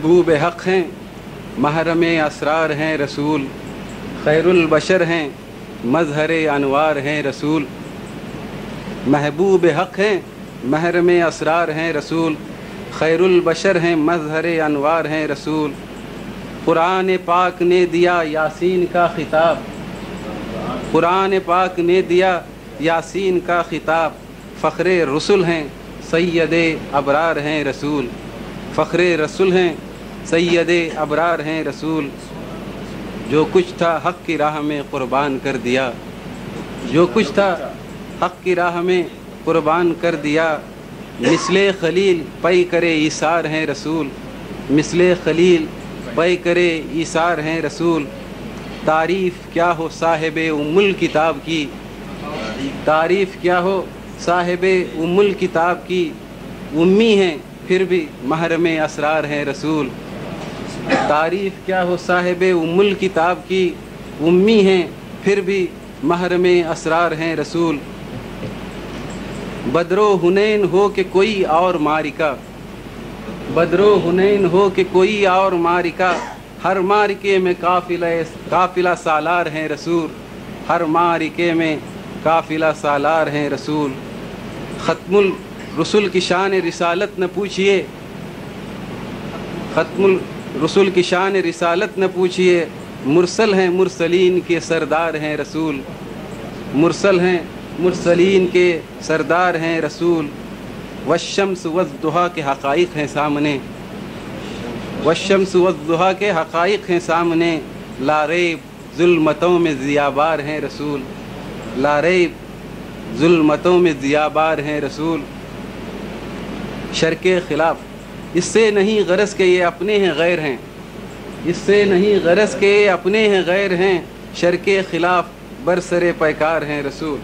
محبوب حق ہیں محرم اسرار ہیں رسول، خیر البشر ہیں مظہر انوار ہیں رسول۔ محبوب حق ہیں محرم اسرار ہیں رسول، خیر البشر ہیں مظہر انوار ہیں رسول۔ قرآن پاک نے دیا یاسین کا خطاب، قرآن پاک نے دیا یاسین کا خطاب، فخر رسول ہیں سید ابرار ہیں رسول، فخر رسول ہیں سید ابرار ہیں رسول۔ جو کچھ تھا حق کی راہ میں قربان کر دیا، جو کچھ تھا حق کی راہ میں قربان کر دیا۔ مثل خلیل پے کرے ایثار ہیں رسول، مثل خلیل پے کرے ایثار ہیں رسول۔ تعریف کیا ہو صاحب ام الکتاب کی، تعریف کیا ہو صاحب ام الکتاب کی، امی ہیں پھر بھی محرم اسرار ہیں رسول۔ تعریف کیا ہو صاحب ام الکتاب کی، امی ہیں پھر بھی محرم اسرار ہیں رسول۔ بدر و حنین ہو کہ کوئی اور معرکہ، بدر و حنین ہو کہ کوئی اور معرکہ، ہر معرکے میں قافلہ سالار ہیں رسول، ہر معرکے میں قافلہ سالار ہیں رسول۔ ختم الرسل کی شان رسالت نہ پوچھئے، ختم الرسل کی شان رسالت نہ پوچھئے، مرسل ہیں مرسلین کے سردار ہیں رسول، مرسل ہیں مرسلین کے سردار ہیں رسول۔ والشمس والضحیٰ کے حقائق ہیں سامنے، والشمس والضحیٰ کے حقائق ہیں سامنے، لا ریب ظلمتوں میں ضیابار ہیں رسول، لا ریب ظلمتوں میں ضیابار ہیں رسول۔ شر کے خلاف اس سے نہیں غرض کہ یہ اپنے ہیں غیر ہیں، اس سے نہیں غرض کہ یہ اپنے ہیں غیر ہیں، شر کے خلاف برسر پیکار ہیں رسول۔